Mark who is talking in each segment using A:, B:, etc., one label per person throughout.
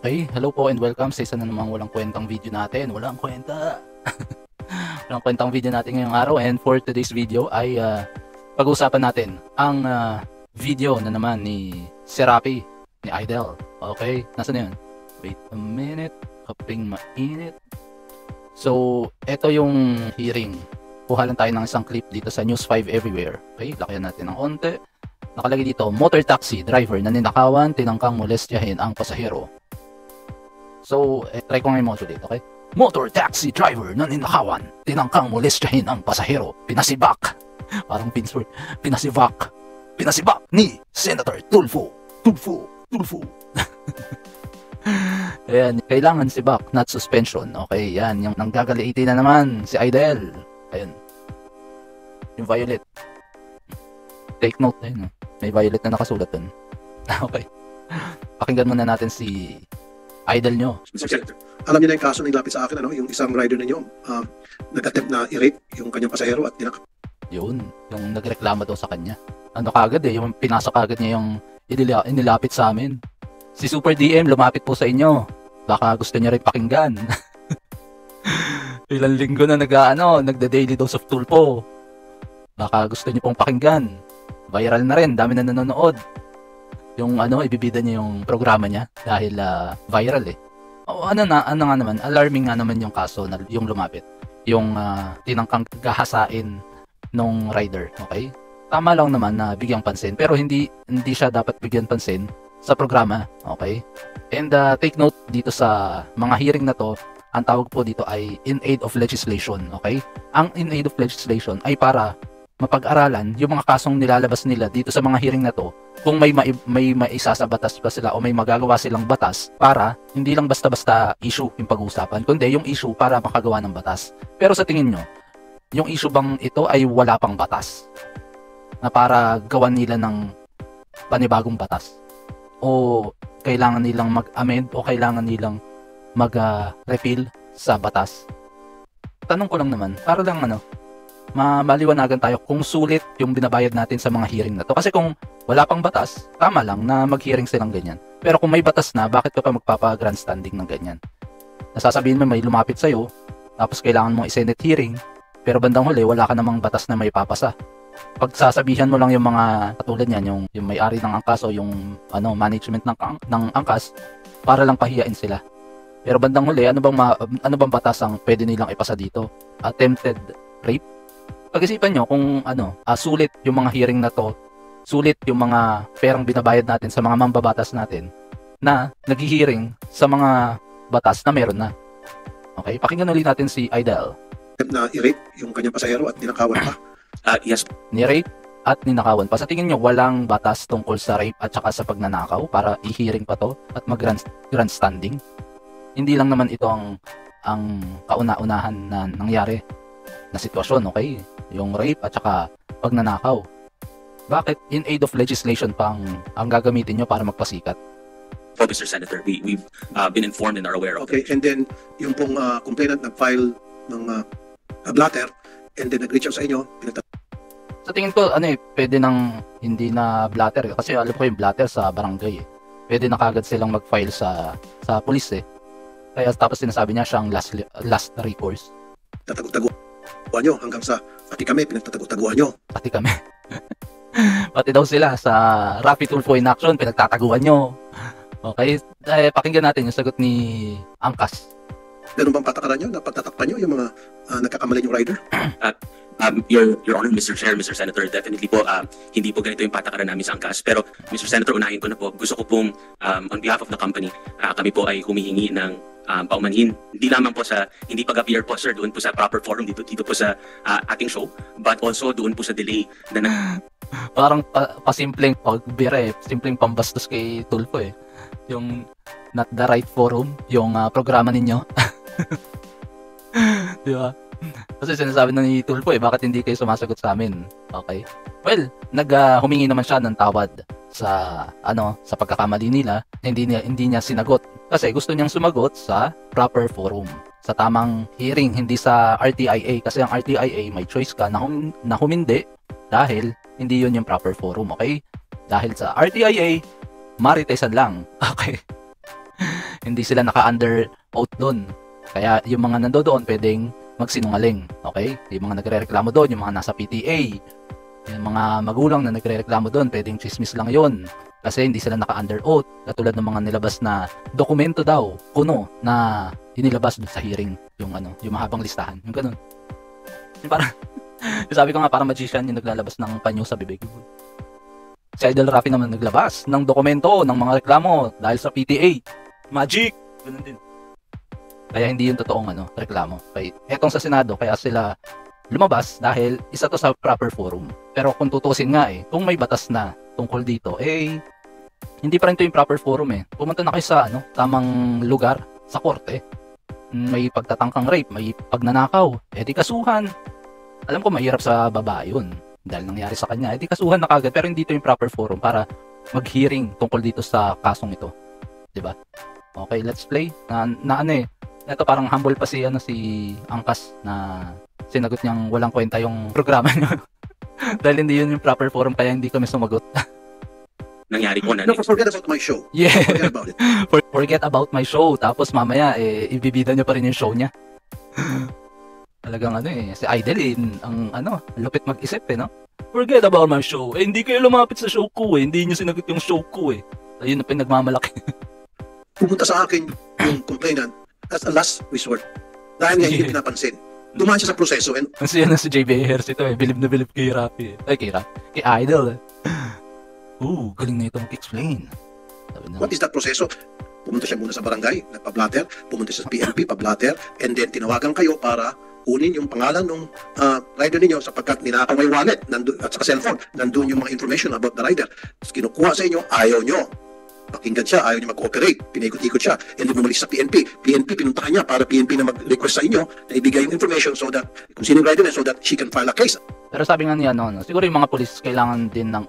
A: Okay, hello po and welcome sa isa na namang walang kwentang video natin. Walang kwenta. Walang kwentang video natin ngayong araw, and for today's video ay pag-uusapan natin ang video na naman ni Serapi, ni Idol. Okay, nasaan na yun? Wait a minute, kaping mainit. So, ito yung hearing. Kuha lang tayo ng isang clip dito sa News 5 Everywhere. Okay, lakihan natin ng onte. Nakalagay dito, motor taxi driver na ninakawan, tinangkang molestyahin ang pasahero. So, try ko nga yung motor dito, okay? Motor taxi driver na ninakawan, tinangkang molestyahin ang pasahero, pinasibak. Parang pinsword. Pinasibak ni Senator Tulfo. Ayan, kailangan sibak, not suspension. Okay, yan, yung nanggagaliitin na naman, si Idol. Ayan. Yung violet. Take note, ayun. May violet na nakasulat dun. Okay. Pakinggan muna natin si Idol nyo.
B: Mr. Senator, alam niyo na yung kaso na ilapit sa akin, ano? Yung isang rider ninyo, nag-attempt na i-rape yung kanyang pasahero at tinakap.
A: Yun, yung nagreklamo daw sa kanya. Ano kagad yung pinasok agad niya yung inilapit sa amin. Si Super DM, lumapit po sa inyo. Baka gusto niya rin pakinggan. Ilang linggo na nagda-daily dose of Tulfo. Baka gusto niyo pong pakinggan. Viral na rin, dami na nanonood. Yung ibibida niya yung programa niya dahil viral eh. Ano nga naman, alarming nga naman yung kaso na yung lumapit. Yung tinangkang gahasain nung rider, okay? Tama lang naman na bigyang pansin, pero hindi siya dapat bigyan pansin sa programa, okay? And take note dito sa mga hearing na to, ang tawag po dito ay in aid of legislation, okay? Ang in aid of legislation ay para mapag-aralan yung mga kasong nilalabas nila dito sa mga hearing na to, kung may maisa sa batas ba sila o may magagawa silang batas para hindi lang basta-basta issue yung pag-uusapan, kundi yung issue para makagawa ng batas. Pero sa tingin nyo, yung issue bang ito ay wala pang batas na para gawan nila ng panibagong batas? O kailangan nilang mag-amend o kailangan nilang mag-repeal sa batas? Tanong ko lang naman, para lang maliwanagan tayo kung sulit yung binabayad natin sa mga hearing na to. Kasi kung wala pang batas, tama lang na mag-hearing silang ganyan. Pero kung may batas na, bakit ka pa magpapa-grandstanding ng ganyan? Nasasabihin mo may lumapit sa'yo, tapos kailangan mong i-senate hearing, pero bandang huli, wala ka namang batas na may papasa. Pag sasabihan mo lang yung mga katulad niyan, yung may-ari ng angkas o yung management ng angkas, para lang pahiyain sila. Pero bandang huli, ano bang batas ang pwede nilang ipasa dito? Attempted rape? Pag-isipan nyo kung sulit yung mga hearing na to, sulit yung mga perang binabayad natin sa mga mambabatas natin na nag-hearing sa mga batas na meron na. Okay, pakinggan ulit natin si Idol.
B: Na i-rape yung kanyang pasahero at ninakawan pa.
C: Yes.
A: Ni-rape at ninakawan pa. Sa tingin nyo, walang batas tungkol sa rape at saka sa pagnanakaw para i-hearing pa to at mag-grandstanding? Hindi lang naman ito ang kauna-unahan na nangyari na sitwasyon, okay? Yung rape at saka pagnanakaw. Bakit in aid of legislation pang ang gagamitin nyo para magpasikat?
C: For Mr. Senator, we've been informed and are aware of
B: Okay, and then yung pong complainant nag-file ng blatter and then nag-reach out sa inyo,
A: Sa tingin ko, pwede nang hindi na blatter. Kasi alam ko yung blatter sa barangay eh. Pwede na kagad silang mag-file sa police eh. Kaya tapos sinasabi niya siyang last recourse.
B: Tatagutaguan nyo hanggang sa pati kami, pinagtatagutaguan nyo.
A: Pati kami. Pati daw sila sa Rapi Tulfo in action, pinagtataguan nyo. Okay, pakinggan natin yung sagot ni Angkas.
B: Ganun bang patakaran nyo? Napagtatakpan nyo yung mga nagkakamali yung rider?
C: Your Honor, Mr. Chair, Mr. Senator, definitely po, hindi po ganito yung patakaran namin sa angkas. Pero, Mr. Senator, unahin ko na po, gusto ko pong, on behalf of the company, kami po ay humihingi ng paumanhin. Hindi lamang po sa, hindi pag-appear po, sir, doon po sa proper forum, dito po sa ating show, but also doon po sa delay na
A: Parang pasimpleng pagbira simpleng pambastos kay Tulfo eh. Yung not the right forum, yung programa ninyo. Di ba? Kasi sinasabi na ni Tulfo bakit hindi kayo sumasagot sa amin? Okay? Well, humingi naman siya ng tawad sa sa pagkakamali nila. Hindi niya sinagot kasi gusto niyang sumagot sa proper forum, sa tamang hearing, hindi sa RTIA, kasi ang RTIA may choice ka na humindi dahil hindi yun yung proper forum, okay? Dahil sa RTIA, maritesan lang, okay? Hindi sila naka-under oath doon. Kaya yung mga nandoon pwedeng magsinungaling, okay? Yung mga nagrereklamo doon, yung mga nasa PTA, yung mga magulang na nagrereklamo doon, pwedeng chismis lang yon kasi hindi sila naka-under oath, katulad ng mga nilabas na dokumento daw, kuno, na inilabas doon sa hearing, yung yung mahabang listahan, yung ganun. Yung parang, sabi ko nga, parang magician yung naglalabas ng panyo sa bibig. Si Idol Rafi naman naglabas ng dokumento ng mga reklamo dahil sa PTA. Magic! Ganun din. Kaya hindi yung totoong reklamo. Kaya etong sa Senado, kaya sila lumabas dahil isa to sa proper forum. Pero kung tutusin nga kung may batas na tungkol dito, hindi pa rin to yung proper forum Pumunta na kayo sa tamang lugar, sa korte. May pagtatangkang rape, may pagnanakaw, di kasuhan. Alam ko mahirap sa babae yun dahil nangyari sa kanya, di kasuhan na kagad, pero hindi to yung proper forum para mag-hearing tungkol dito sa kasong ito. 'Di ba? Okay, let's play. Ito parang humble pa si Angkas na sinagot niyang walang kwenta yung programa niya. Dahil hindi yun yung proper forum kaya hindi kami sumagot.
C: Nangyari po na.
B: No, forget about my show.
A: Yeah.
B: Forget about it.
A: Forget about my show. Tapos mamaya ibibida niyo pa rin yung show niya. Talagang si Idol ang lupit mag-isip no? Forget about my show. Hindi kayo lumapit sa show ko Hindi niyo sinagot yung show ko Ayun ang pinagmamalaki.
B: Pumunta sa akin yung complainant as a last resort. Dahil nga hindi pinapansin. Dumaan siya sa proseso and
A: Kasi si JB Ayers ito bilib na bilib kay Rafi Ay, kay Idol galing na ito mag-explain.
B: what is that proseso? Pumunta siya muna sa barangay, nagpa-blatter, pumunta siya sa PNP, pa-blatter, and then tinawagan kayo para kunin yung pangalan ng rider ninyo sapagkat ninakaw yung wallet at saka cellphone. Nandun yung mga information about the rider. Tapos kinukuha sa inyo, ayaw nyo. Pakinggan siya, ayaw niya mag-cooperate, pinaikot-ikot siya, and then bumalik sa PNP. PNP, pinuntahan niya para PNP na mag-request sa inyo na ibigay yung information so that, kung sino yung rider na, so that she can file a case.
A: Pero sabi nga niya, siguro yung mga pulis kailangan din ng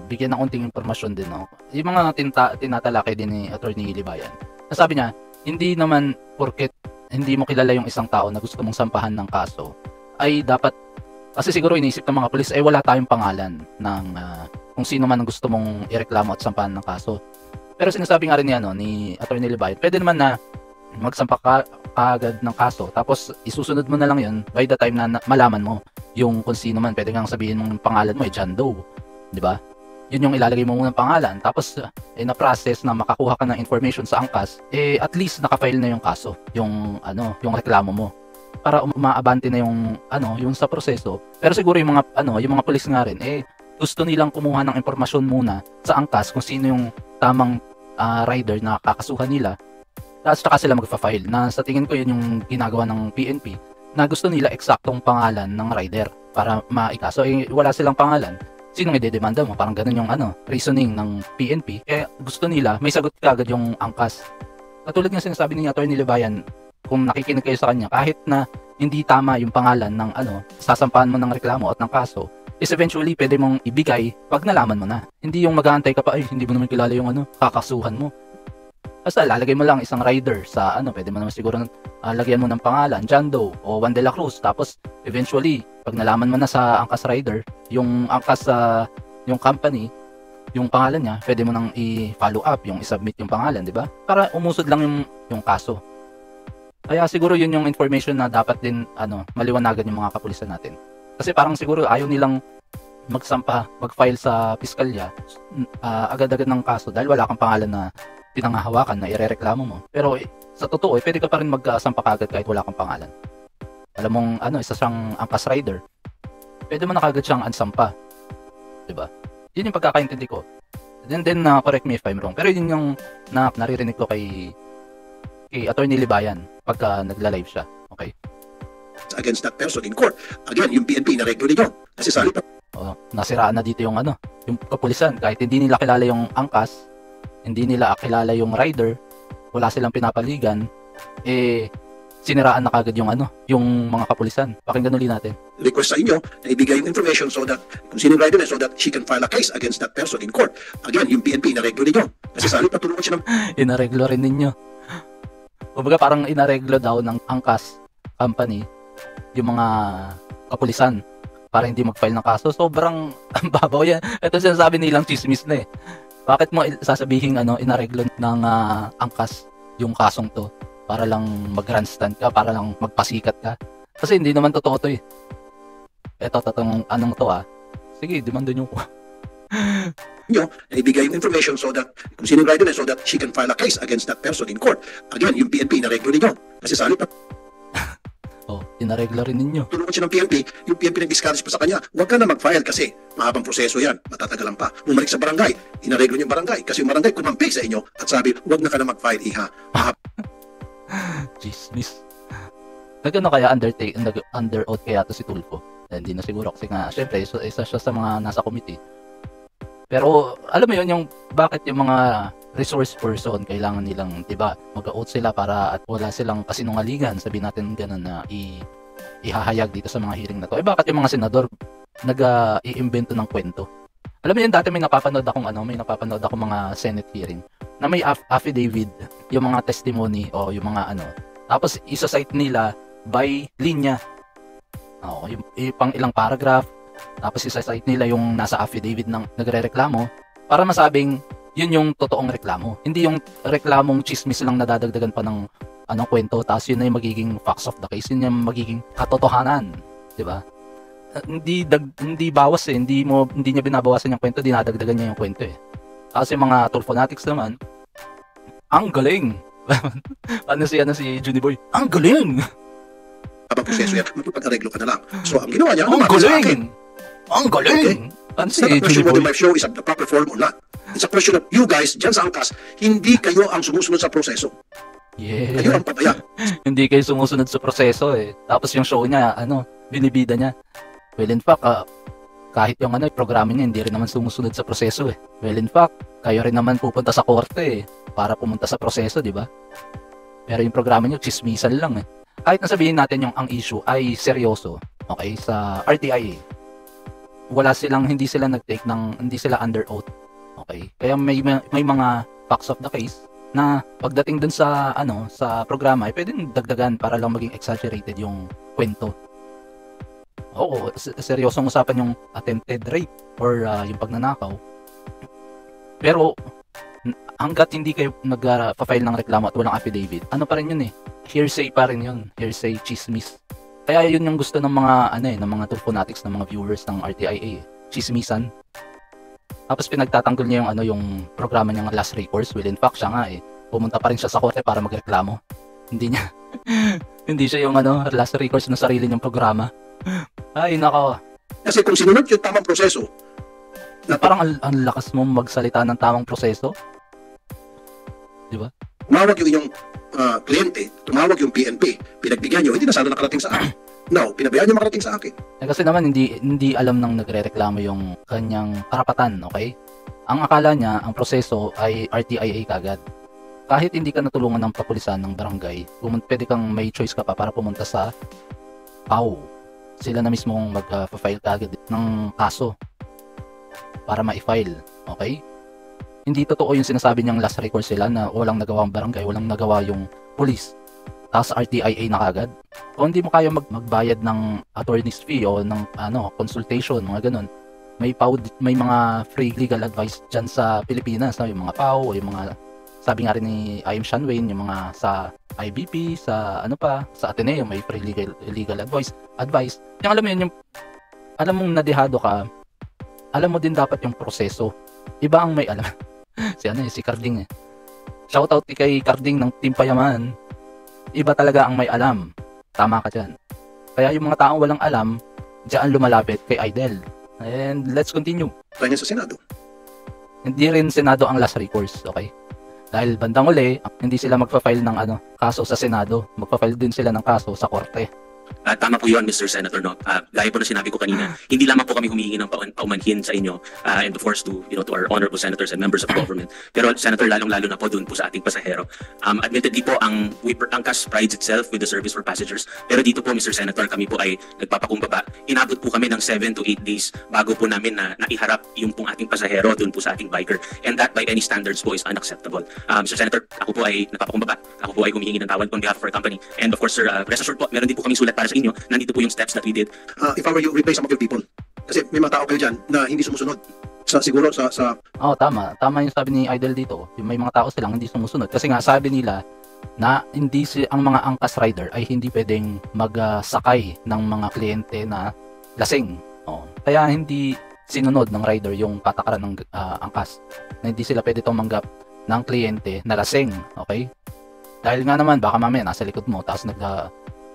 A: bigyan ng unting impormasyon din. Yung mga tinatalakay din ni Attorney Libayan. Sabi niya, hindi naman porket hindi mo kilala yung isang tao na gusto mong sampahan ng kaso, ay dapat, kasi siguro iniisip ng mga pulis, wala tayong pangalan ng kung sino man ang gusto mong ireklamo at sampahan ng kaso. Pero sinasabi nga rin ni Attorney Libayan, pwede naman na magsampa ka agad ng kaso, tapos isusunod mo na lang yun by the time na malaman mo yung kung sino man. Pwede kang sabihin mong pangalan mo John Doe, di ba? Yun yung ilalagay mo muna ng pangalan, tapos na-process na makakuha ka ng information sa angkas, at least nakafile na yung kaso, yung reklamo mo, para umaabante na yung yung sa proseso. Pero siguro yung mga pulis nga rin gusto nilang kumuha ng impormasyon muna sa angkas kung sino yung tamang rider na kakasuhan nila. Tapos saka sila magfa-file, na sa tingin ko yun yung ginagawa ng PNP, na gusto nila eksaktong pangalan ng rider para maikaso. Wala silang pangalan, sinong idedemanda mo? Parang ganun yung reasoning ng PNP. Gusto nila may sagot kagad yung angkas. Katulad ng sinasabi ni Attorney Libayan, kung nakikinig kayo sa kanya, kahit na hindi tama yung pangalan ng sasampahan mo ng reklamo at ng kaso, is eventually pwede mong ibigay pag nalaman mo na. Hindi yung mag-aantay ka pa, hindi mo naman kilala yung kakasuhan mo. Basta lalagay mo lang isang rider sa pwede mo naman siguro lagyan mo ng pangalan, John Doe o Juan de la Cruz. Tapos eventually, pag nalaman mo na sa angkas rider, yung angkas yung company, yung pangalan niya, pwede mo nang i-follow up, yung i-submit yung pangalan, di ba? Para umusod lang yung kaso. Kaya siguro yun yung information na dapat din maliwanagan yung mga kapulisan natin. Kasi parang siguro ayaw nilang mag-file sa piskalya agad-agad ng kaso dahil wala kang pangalan na pinanghahawakan na irereklamo mo. Pero sa totoo, pwede ka pa rin magsampa kagad kahit wala kang pangalan. Alam mong isa siyang angkas rider, pwede mo na kagad siyang ansampa. Diba? Yun yung pagkakaintindi ko. Then correct me if I'm wrong. Pero yun yung naririnig ko kay Attorney Libayan pagka nagla-live siya. Okay?
B: Against that person in court. Again, yung PNP na-regulate nyo. Kasi sa halip
A: nasiraan na dito yung yung kapulisan. Kahit hindi nila kilala yung angkas, hindi nila kilala yung rider, wala silang pinapaligan, siniraan na kagad yung yung mga kapulisan. Pakinggan ulit natin.
B: Request sa inyo na ibigay yung information so that kung sino yung rider na, so that she can file a case against that person in court. Again, yung PNP na-regulate nyo. Kasi sa halip patulungan siya ng
A: inareglo rin ninyo. Kumbaga parang inareglo daw ng angkas company yung mga kapulisan para hindi mag-file ng kaso. Sobrang ang babaw yan. Ito sinasabi nilang chismis na eh. Bakit mo sasabihin inareglo ng angkas yung kasong to para lang mag-grandstand ka, para lang magpasikat ka? Kasi hindi naman totoo to eh. Ito, totoong anong to Sige, demanda nyo ko.
B: nyo, na ibigay yung information so that, kung sino yung rider so that she can file a case against that person in court. Again, yung PNP, inareglo ninyo. Kasi sa halip na
A: Inareglo rin ninyo.
B: tulungan siya ng PNP, yung PNP nag-discourage pa sa kanya, huwag ka na mag-file kasi mahabang proseso yan, matatagalan pa. Bumalik sa barangay, inareglo niyo yung barangay kasi yung barangay kumampi sa inyo at sabi, huwag na ka na mag-file, iha.
A: Chismis. Kaya under oath kaya to si Tulfo? Hindi na siguro kasi nga, syempre, isa siya sa mga nasa committee. Pero, alam mo yun, yung bakit yung mga resource person, kailangan nilang, diba, mag-oath sila para at wala silang kasinungalingan, sabihin natin ganun na ihahayag dito sa mga hearing na to. Bakit yung mga senador nag-iimbento ng kwento? Alam mo yun, dati may napapanood akong mga Senate hearing na may affidavit, yung mga testimony o yung mga tapos isa-cite nila by linya. Yung pang ilang paragraph, tapos isa-cite nila yung nasa affidavit ng nagrereklamo para masabing yun yung totoong reklamo. Hindi yung reklamong chismis lang nadadagdagan pa ng kwento, tapos yun na yung magiging facts of the case, yun yung magiging katotohanan, di ba? Hindi bawas eh, hindi niya binabawasan yung kwento, dinadagdagan niya yung kwento eh. Tapos yung mga Tulfonatics naman, ang galing. si Juni Boy, ang galing.
B: Habang proseso yan, magpapag-areglo ka na lang. So, ang ginawa niya,
A: ang galing! Ang galing!
B: It's not a question whether my show is the proper form or not. It's a question of you guys, dyan sa angkas, hindi kayo ang sumusunod sa proseso.
A: Yeah.
B: Kayo ang pabaya.
A: Hindi kayo sumusunod sa proseso eh. Tapos yung show niya, binibida niya. Well, in fact, kahit yung programa niya, hindi rin naman sumusunod sa proseso eh. Well, in fact, kayo rin naman pupunta sa korte eh, para pumunta sa proseso, di ba? Pero yung programa niyo, chismisan lang eh. Kahit nasabihin natin yung ang issue ay seryoso, okay, sa RTIA, hindi sila under oath, okay? Kaya may mga facts of the case na pagdating dun sa sa programa ay pwedeng dagdagan para lang maging exaggerated yung kwento. Oo, seryosong usapan yung attempted rape or yung pagnanakaw. Pero hangga't hindi kayo nag-file ng reklamo at walang affidavit, pa rin yun eh. Hearsay pa rin yun. Hearsay, chismis. Kaya yun yung gusto ng mga ng mga Tulfonatics, ng mga viewers ng RTIA. Chismisan. Tapos pinagtatanggol niya yung yung programa niyang last recourse. Well, in fact, siya nga pumunta pa rin siya sa korte para magreklamo. Hindi siya yung last recourse ng sarili niyang programa. Ay, nako.
B: Kasi kung sinunod yung tamang proseso,
A: parang ang lakas mong magsalita ng tamang proseso. Di ba?
B: tumawag yung inyong kliyente, tumawag yung PNP, pinagbigyan nyo, hindi na sana nakarating sa akin. Now, pinabayaan nyo makarating sa akin.
A: Kasi naman hindi alam ng nagrereklamo yung kanyang karapatan, okay? Ang akala niya, ang proseso ay RTIA kagad. Kahit hindi ka natulungan ng kapulisan ng barangay, pwede kang may choice ka pa para pumunta sa PAO. Sila na mismong mag-file kagad ng kaso para ma-file, okay? Hindi totoo yung sinasabi niyang last recourse sila na walang nagawa ang barangay, walang nagawa yung police. Tapos RTIA na kagad. Kung hindi mo kaya magbayad ng attorney's fee o ng consultation, mga ganun, may mga free legal advice dyan sa Pilipinas, yung mga PAO, yung mga, sabi nga rin ni I.M. Shanwain, yung mga sa IBP, sa sa Ateneo, may free legal advice. Yung alam mo yun, yung alam mong nadehado ka, alam mo din dapat yung proseso. Iba ang may alam. si Carding Shoutout kay Carding ng Team Payaman. Iba talaga ang may alam. Tama ka dyan. Kaya yung mga taong walang alam, diyan lumalapit kay Idol. And let's continue.
B: Kanya sa Senado.
A: Hindi rin Senado ang last recourse, okay? Dahil bandang uli, hindi sila magpa-file ng kaso sa Senado. Magpa-file din sila ng kaso sa korte.
C: Tama po yun, Mr. Senator, no? Gaya po na sinabi ko kanina, hindi lamang po kami humihingi ng paumanhin sa inyo and of course to our honorable senators and members of government. Pero Senator, lalong-lalo na po dun po sa ating pasahero. Admittedly po, ang CAS prides itself with the service for passengers. Pero dito po, Mr. Senator, kami po ay nagpapakumbaba. Inabot po kami ng 7 to 8 days bago po namin na naiharap yung pong ating pasahero dun po sa ating biker. And that by any standards po is unacceptable. Mr. Senator, ako po ay nagpapakumbaba. Ako po ay humihingi ng tawad on behalf of our company. And of course, sir, rest assured po, meron din po kaming sulat para sa inyo, nandito po yung steps that we did.
B: If I were you, replace some of your people. Kasi may mga tao kayo dyan na hindi sumusunod. Siguro sa
A: Tama. Tama yung sabi ni Idol dito. Yung may mga tao silang hindi sumusunod. Kasi nga sabi nila na ang mga angkas rider ay hindi pwedeng magsakay ng mga kliyente na lasing. Kaya hindi sinunod ng rider yung patakaran ng angkas. Na hindi sila pwede tumanggap ng kliyente na lasing. Okay? Dahil nga naman, baka mamaya nasa likod mo, tapos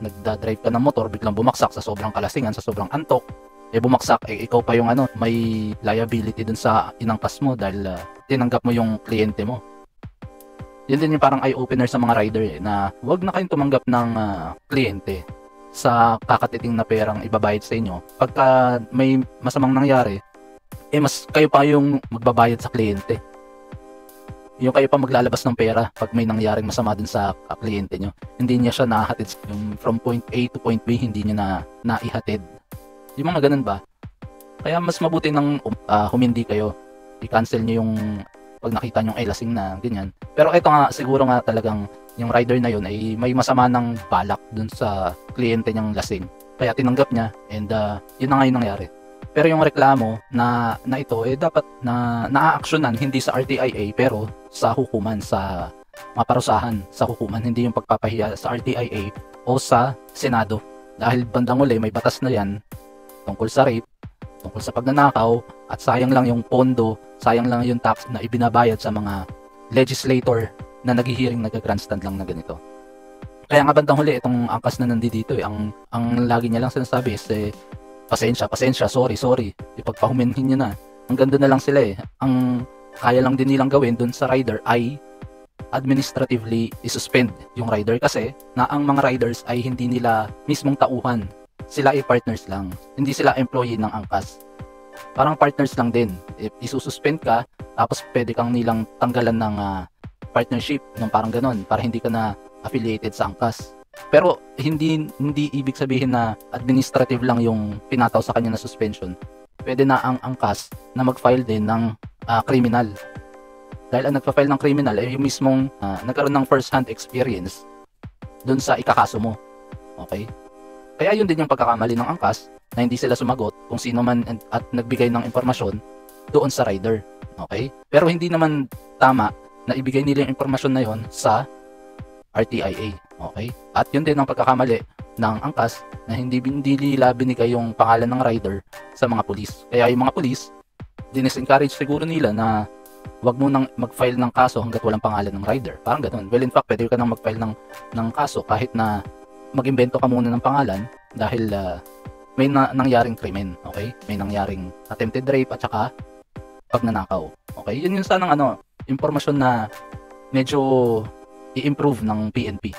A: nagda-drive ka ng motor, biglang bumaksak sa sobrang kalasingan, sa sobrang antok, bumagsak, ikaw pa yung may liability dun sa inangkas mo dahil tinanggap mo yung kliyente mo. Yun din yung parang eye-opener sa mga rider na wag na kayong tumanggap ng kliyente sa kakatiting na perang ibabayad sa inyo. Pagka may masamang nangyari, mas kayo pa yung magbabayad sa kliyente. Yung kayo pa maglalabas ng pera pag may nangyaring masama dun sa kliyente nyo. Hindi niya siya nahatid yung from point A to point B, hindi niya naihatid. Yung mga ganun ba? Kaya mas mabuti nang humindi kayo. I-cancel nyo yung pag nakita nyo ay lasing na, ganyan. Pero ito nga, siguro nga talagang yung rider na yun ay may masama ng balak dun sa kliyente niyang lasing. Kaya tinanggap niya and yun na nga yung nangyari. Pero yung reklamo na ito dapat na naaaksyonan hindi sa RTIA pero sa hukuman, sa maparusahan sa hukuman, hindi yung pagpapahiya sa RTIA o sa Senado. Dahil bandang uli may batas na yan tungkol sa rape, tungkol sa pagnanakaw, at sayang lang yung pondo, sayang lang yung tax na ibinabayad sa mga legislator na naghihiring, nag-grandstand lang na ganito. Kaya nga bandang huli itong angkas na nandito ang lagi niya lang sinasabi is pasensya, sorry, ipagpahuminhin niyo na. Ang ganda na lang sila ang kaya lang din nilang gawin dun sa rider ay administratively isuspend yung rider kasi na ang mga riders ay hindi nila mismong tauhan. Sila ay partners lang. Hindi sila employee ng angkas. Parang partners lang din. If isususpend ka, tapos pwede kang nilang tanggalan ng partnership, ng parang ganon, para hindi ka na affiliated sa angkas. Pero hindi ibig sabihin na administrative lang yung pinataw sa kanya na suspension. Pwede na ang angkas na mag-file din ng criminal. Dahil ang nagpa-file ng criminal ay yung mismong nagkaroon ng first-hand experience dun sa ikakaso mo. Okay? Kaya yun din yung pagkakamali ng angkas na hindi sila sumagot kung sino man at nagbigay ng impormasyon doon sa rider. Okay? Pero hindi naman tama na ibigay nila yung impormasyon na yon sa RTIA. Okay? At yun din ang pagkakamali ng angkas na hindi nila binigay yung pangalan ng rider sa mga pulis. Kaya yung mga pulis, dinis-encourage siguro nila na wag mo nang mag-file ng kaso hanggat walang pangalan ng rider. Parang ganoon. Well, in fact, pwede ka nang mag-file ng kaso kahit na mag-imbento ka muna ng pangalan dahil may nangyaring krimen, okay? May nangyaring attempted rape at saka pagnanakaw. Okay? Yun yung sanang impormasyon na medyo i-improve ng PNP.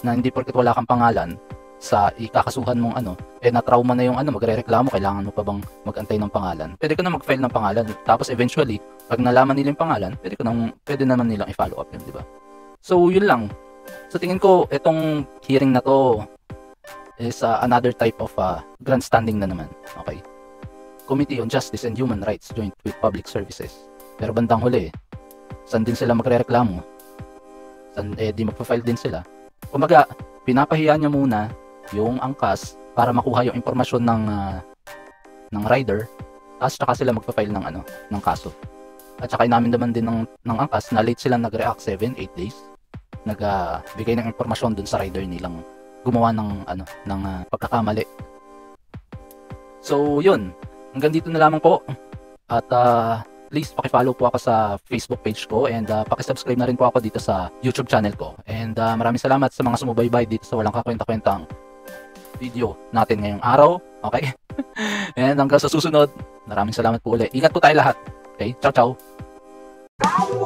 A: Na hindi porket wala kang pangalan sa ikakasuhan mong na-trauma na yung magrereklamo, kailangan mo pa bang mag-antay ng pangalan? Pwede ka na mag-file ng pangalan. Tapos eventually, pag nalaman nila yung pangalan, pwede naman nilang i-follow up yun, di ba? So, yun lang. So tingin ko itong hearing na to is another type of grandstanding na naman. Okay? Committee on Justice and Human Rights joined with Public Services. Pero bandang huli, saan din sila magrereklamo? Saan di magpa-file din sila? Kumaga, pinapahiya niya muna yung angkas para makuha yung impormasyon ng rider, tapos saka sila magpa-file ng kaso. At saka namin naman din ng angkas na late sila nag-react 7-8 days. Nagbigay ng impormasyon dun sa rider nilang gumawa ng pagkakamali. So yun, hanggang dito na lamang po. At please paki-follow po ako sa Facebook page ko and paki-subscribe na rin po ako dito sa YouTube channel ko. And maraming salamat sa mga sumubaybay dito sa walang kakwenta-kwentang video natin ngayong araw. Okay? And hanggang sa susunod, maraming salamat po ulit. Ingat po tayo lahat. Okay? Ciao, ciao.